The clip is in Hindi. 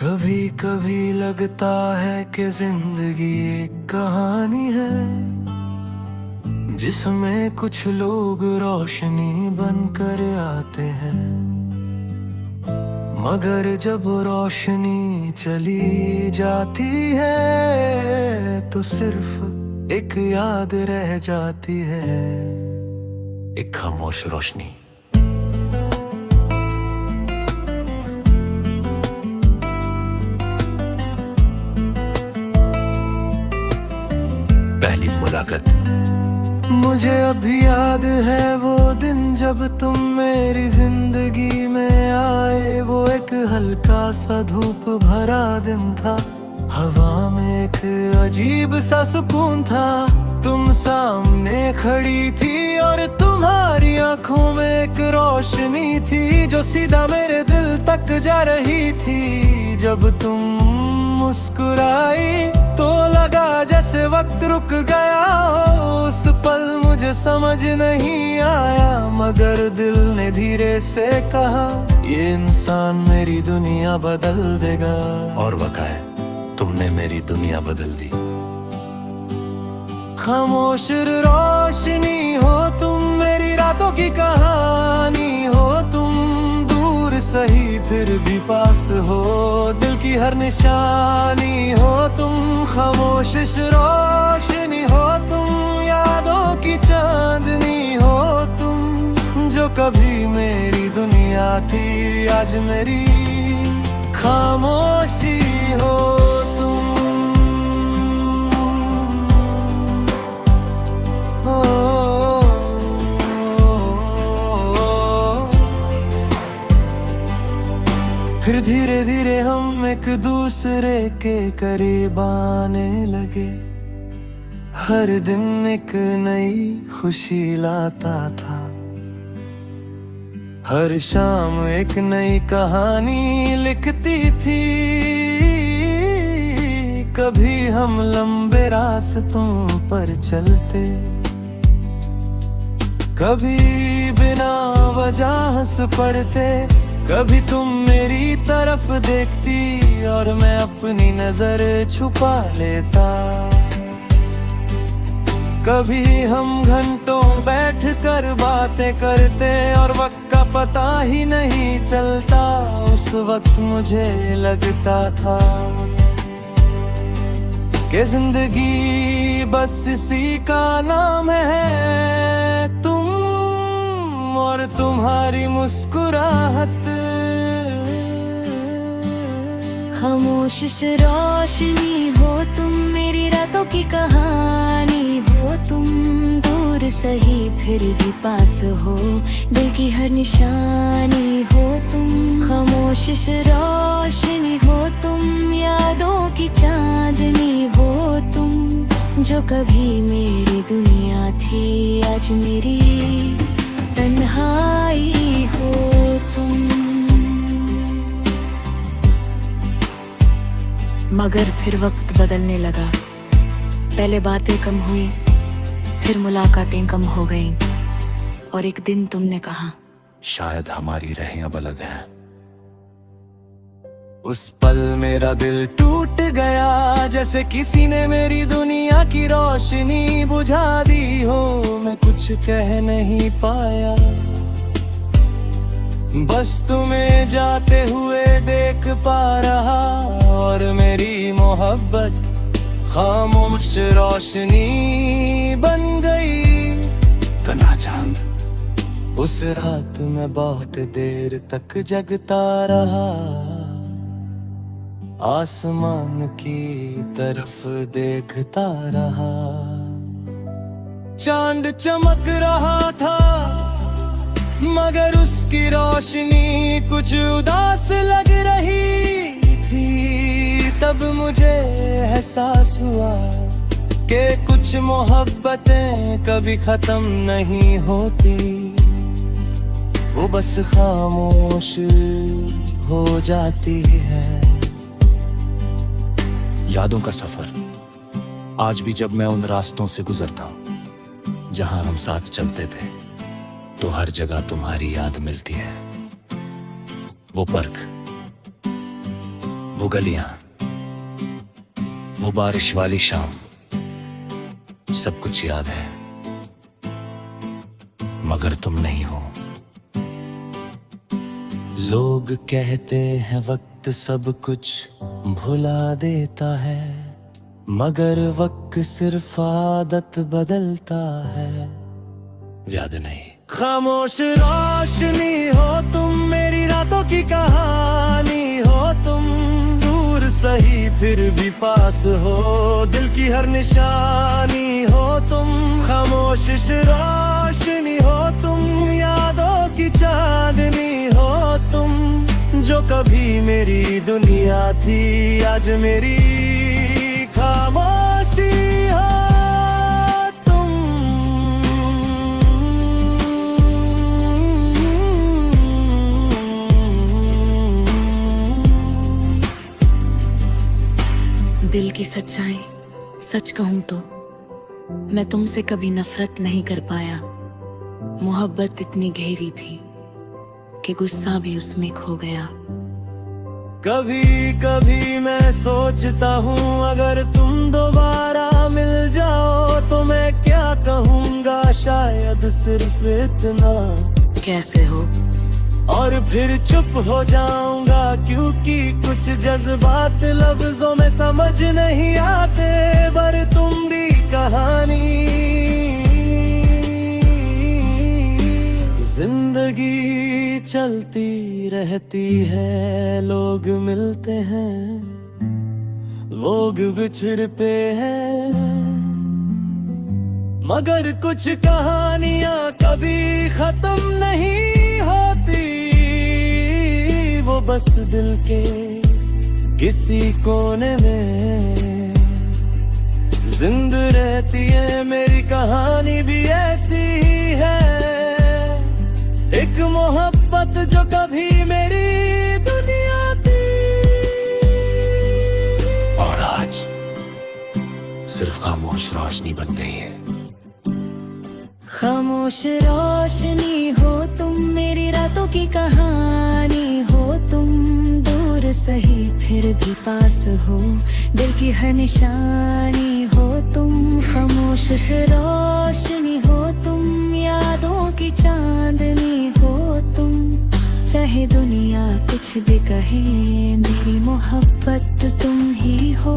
कभी कभी लगता है कि जिंदगी एक कहानी है जिसमें कुछ लोग रोशनी बनकर आते हैं, मगर जब रोशनी चली जाती है तो सिर्फ एक याद रह जाती है, एक खामोश रोशनी। पहली मुलाकात। मुझे अभी याद है वो दिन जब तुम मेरी जिंदगी में आए। वो एक हल्का सा धूप भरा दिन था, हवा में एक अजीब सा सुकून था। तुम सामने खड़ी थी और तुम्हारी आंखों में एक रोशनी थी जो सीधा मेरे दिल तक जा रही थी। जब तुम मुस्कुराई तो लगा जैसे वक्त रुक गया हो। उस पल मुझे समझ नहीं आया, मगर दिल ने धीरे से कहा ये इंसान मेरी दुनिया बदल देगा। और वक़ा है, तुमने मेरी दुनिया बदल दी। खामोश रोशनी हो तुम, मेरी रातों की कहानी हो तुम। दूर सही फिर भी पास हो, दिल की हर निशानी हो तुम। खामोश रोशनी हो तुम, यादों की चांदनी हो तुम। जो कभी मेरी दुनिया थी आज मेरी खामोशी हो तुम। फिर धीरे धीरे हम एक दूसरे के करीब आने लगे। हर दिन एक नई खुशी लाता था, हर शाम एक नई कहानी लिखती थी। कभी हम लंबे रास्तों पर चलते, कभी बिना वजह हंस पड़ते। कभी तुम मेरी तरफ देखती और मैं अपनी नजर छुपा लेता। कभी हम घंटों बैठकर बातें करते और वक्त का पता ही नहीं चलता। उस वक्त मुझे लगता था कि जिंदगी बस इसी का नाम है, तुम और तुम्हारी मुस्कुराहट। खामोश रोशनी हो तुम, मेरी रातों की कहानी हो तुम। दूर सही फिर भी पास हो, दिल की हर निशानी हो तुम। खामोश रोशनी हो तुम, यादों की चांदनी हो तुम। जो कभी मेरी दुनिया थी आज मेरी तन्हाई हो तुम। मगर फिर वक्त बदलने लगा। पहले बातें कम हुई, फिर मुलाकातें कम हो गईं। और एक दिन तुमने कहा शायद हमारी राहें अब अलग हैं। उस पल मेरा दिल टूट गया, जैसे किसी ने मेरी दुनिया की रोशनी बुझा दी हो। मैं कुछ कह नहीं पाया, बस तुम्हें जाते हुए देख पा रहा। और मेरी मोहब्बत खामोश रोशनी बन गई। तना चांद उस रात में बहुत देर तक जगता रहा, आसमान की तरफ देखता रहा। चांद चमक रहा था मगर उसकी रोशनी कुछ उदास लग रही थी। तब मुझे एहसास हुआ कि कुछ मोहब्बतें कभी खत्म नहीं होती, वो बस खामोश हो जाती है। यादों का सफर। आज भी जब मैं उन रास्तों से गुजरता हूँ जहां हम साथ चलते थे, तो हर जगह तुम्हारी याद मिलती है। वो पर्क, वो गलियां, वो बारिश वाली शाम, सब कुछ याद है, मगर तुम नहीं हो। लोग कहते हैं वक्त सब कुछ भुला देता है, मगर वक्त सिर्फ आदत बदलता है। याद नहीं। खामोश रोशनी हो तुम, मेरी रातों की कहानी हो तुम, दूर सही फिर भी पास हो, दिल की हर निशानी हो तुम। खामोश रोशनी हो तुम, यादों की चांदनी हो तुम, जो कभी मेरी दुनिया थी आज मेरी खामोशी हो। दिल की सच्चाई सच कहूं तो मैं तुमसे कभी नफरत नहीं कर पाया। मोहब्बत इतनी गहरी थी कि गुस्सा भी उसमें खो गया। कभी कभी मैं सोचता हूँ अगर तुम दोबारा मिल जाओ तो मैं क्या कहूँगा, शायद सिर्फ इतना कैसे हो, और फिर चुप हो जाऊंगा, क्योंकि कुछ जज्बात लफ्जों में समझ नहीं आते, पर तुम भी कहानी। जिंदगी चलती रहती है, लोग मिलते हैं, लोग बिछड़ते हैं, मगर कुछ कहानियां कभी खत्म नहीं होती, वो बस दिल के किसी कोने में जिंदा रहती है। मेरी कहानी भी ऐसी ही है, एक मोहब्बत जो कभी मेरी दुनिया थी, और आज सिर्फ खामोश रोशनी बन गई है। खामोश रोशनी हो तुम, मेरी रातों की कहानी हो तुम, दूर सही फिर भी पास हो, दिल की हर निशानी हो तुम। खामोश रोशनी हो तुम, यादों की चांदनी हो तुम, चाहे दुनिया कुछ भी कहे, मेरी मोहब्बत तुम ही हो।